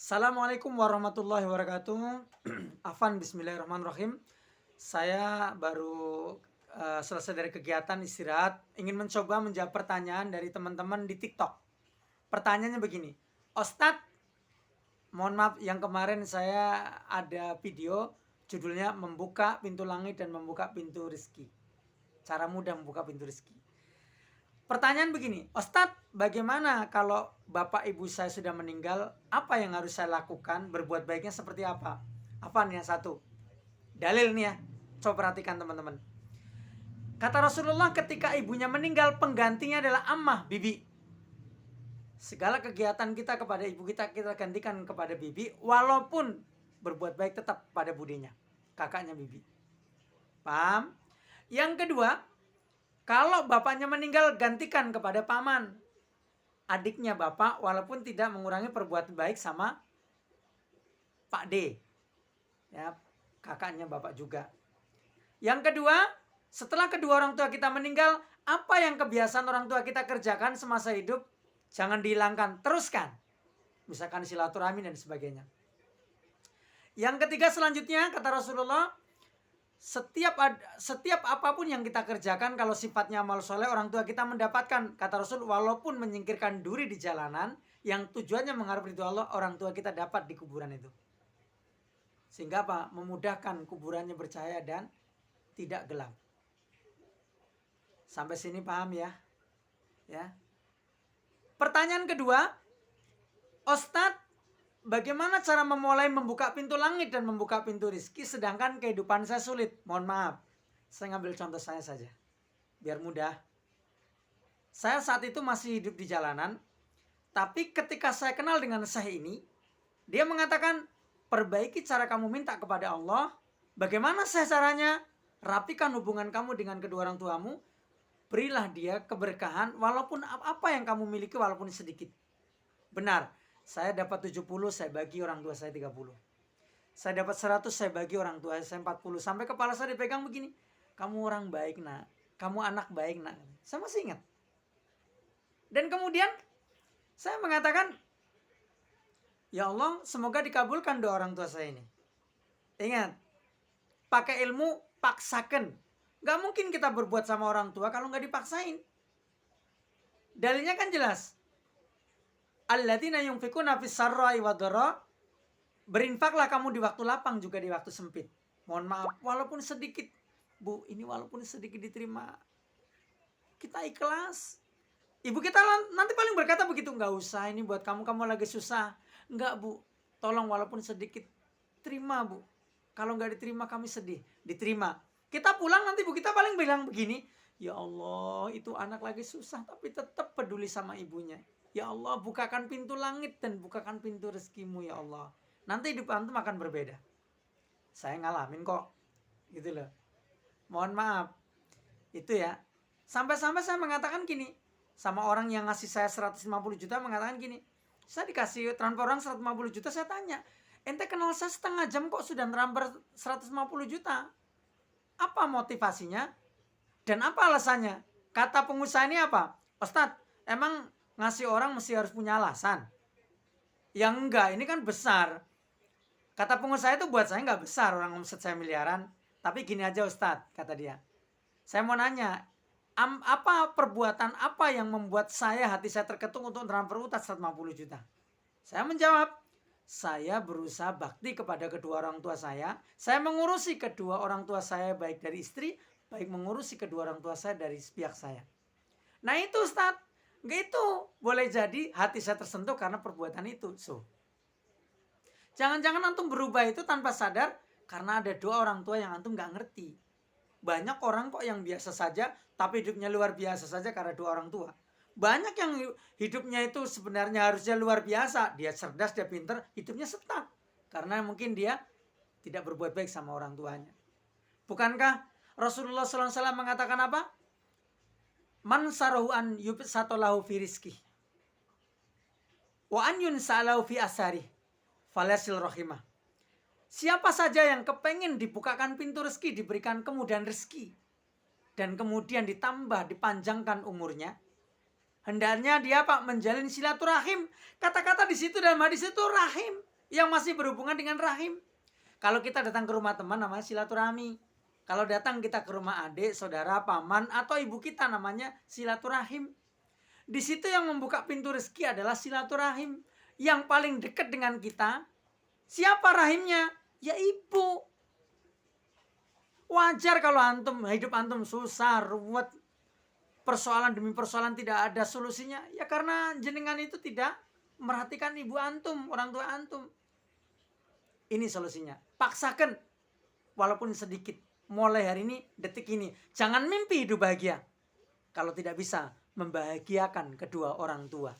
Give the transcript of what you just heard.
Assalamualaikum warahmatullahi wabarakatuh. Afan, bismillahirrahmanirrahim. Saya baru selesai dari kegiatan istirahat, ingin mencoba menjawab pertanyaan dari teman-teman di TikTok. Pertanyaannya begini, Ustadz, mohon maaf yang kemarin saya ada video judulnya Membuka Pintu Langit dan Membuka Pintu Rezeki. Cara mudah membuka pintu rezeki. Pertanyaan begini, Ustadz, bagaimana kalau bapak ibu saya sudah meninggal? Apa yang harus saya lakukan? Berbuat baiknya seperti apa? Apa nih yang satu? Dalil nih ya. Coba perhatikan teman-teman. Kata Rasulullah, ketika ibunya meninggal, penggantinya adalah ammah, bibi. Segala kegiatan kita kepada ibu kita gantikan kepada bibi, walaupun berbuat baik tetap pada budinya, kakaknya bibi. Paham? Yang kedua, kalau bapaknya meninggal, gantikan kepada paman, adiknya bapak, walaupun tidak mengurangi perbuatan baik sama Pak D, ya, kakaknya bapak juga. Yang kedua, setelah kedua orang tua kita meninggal, apa yang kebiasaan orang tua kita kerjakan semasa hidup, jangan dihilangkan, teruskan. Misalkan silaturahmi dan sebagainya. Yang ketiga selanjutnya, kata Rasulullah, setiap apapun yang kita kerjakan, kalau sifatnya amal soleh, orang tua kita mendapatkan, kata Rasul, walaupun menyingkirkan duri di jalanan yang tujuannya mengharap ridho Allah, orang tua kita dapat di kuburan itu. Sehingga apa? Memudahkan kuburannya bercahaya dan tidak gelap. Sampai sini paham ya? Ya. Pertanyaan kedua, Ustadz, bagaimana cara memulai membuka pintu langit dan membuka pintu rezeki sedangkan kehidupan saya sulit? Mohon maaf, saya ngambil contoh saya saja, biar mudah. Saya saat itu masih hidup di jalanan, tapi ketika saya kenal dengan Syekh ini, dia mengatakan, perbaiki cara kamu minta kepada Allah. Bagaimana caranya? Rapikan hubungan kamu dengan kedua orang tuamu, berilah dia keberkahan walaupun apa yang kamu miliki walaupun sedikit. Benar, saya dapat 70, saya bagi orang tua saya 30. Saya dapat 100, saya bagi orang tua saya 40. Sampai kepala saya dipegang begini, kamu orang baik nak, kamu anak baik nak. Saya masih ingat. Dan kemudian saya mengatakan, ya Allah, semoga dikabulkan doa orang tua saya ini. Ingat, pakai ilmu, paksakan. Gak mungkin kita berbuat sama orang tua kalau gak dipaksain. Dalilnya kan jelas. Alladzina yunfikuna fis sarra'i wadh-dharra, berinfaklah kamu di waktu lapang juga di waktu sempit. Mohon maaf, walaupun sedikit. Bu, ini walaupun sedikit diterima, kita ikhlas. Ibu kita nanti paling berkata begitu, nggak usah, ini buat kamu, kamu lagi susah. Enggak bu, tolong walaupun sedikit, terima bu. Kalau nggak diterima kami sedih, diterima. Kita pulang nanti bu kita paling bilang begini, ya Allah itu anak lagi susah tapi tetap peduli sama ibunya. Ya Allah bukakan pintu langit dan bukakan pintu rezekimu ya Allah. Nanti hidup antum akan berbeda. Saya ngalamin kok, gitu loh. Mohon maaf, itu ya. Sampai-sampai saya mengatakan gini, sama orang yang ngasih saya 150 juta mengatakan gini, saya dikasih transfer orang 150 juta, saya tanya, ente kenal saya setengah jam kok sudah transfer 150 juta? Apa motivasinya? Dan apa alasannya? Kata pengusaha ini apa? Ustadz, emang ngasih orang mesti harus punya alasan? Yang enggak, ini kan besar. Kata pengusaha itu buat saya enggak besar, orang omset saya miliaran. Tapi gini aja Ustadz, kata dia. Saya mau nanya, apa perbuatan apa yang membuat hati saya terketuk untuk transfer utang 150 juta? Saya menjawab, saya berusaha bakti kepada kedua orang tua saya mengurusi kedua orang tua saya baik dari istri, baik mengurusi kedua orang tua saya dari pihak saya. Nah itu Ustadz, itu boleh jadi hati saya tersentuh karena perbuatan itu. So, jangan-jangan antum berubah itu tanpa sadar karena ada dua orang tua yang antum gak ngerti. Banyak orang kok yang biasa saja tapi hidupnya luar biasa saja karena dua orang tua. Banyak yang hidupnya itu sebenarnya harusnya luar biasa. Dia cerdas, dia pinter, hidupnya stuck. Karena mungkin dia tidak berbuat baik sama orang tuanya. Bukankah Rasulullah SAW mengatakan apa? Man sarahu an yubsatolahu fi rizki wa an yunsalahu fi asari falasil rahimah. Siapa saja yang kepengen dibukakan pintu rezeki, diberikan kemudahan rezeki, dan kemudian ditambah, dipanjangkan umurnya, hendaknya dia Pak menjalin silaturahim. Kata-kata di situ dalam hadis itu rahim. yang masih berhubungan dengan rahim. Kalau kita datang ke rumah teman namanya silaturahmi. Kalau datang kita ke rumah adik, saudara, paman, atau ibu kita namanya silaturahim. Di situ yang membuka pintu rezeki adalah silaturahim. Yang paling dekat dengan kita, siapa rahimnya? Ya ibu. Wajar kalau hidup antum susah, ruwet, persoalan demi persoalan tidak ada solusinya. Ya karena jenengan itu tidak merhatikan ibu antum, orang tua antum. Ini solusinya. Paksakan walaupun sedikit. Mulai hari ini, detik ini. Jangan mimpi hidup bahagia kalau tidak bisa membahagiakan kedua orang tua.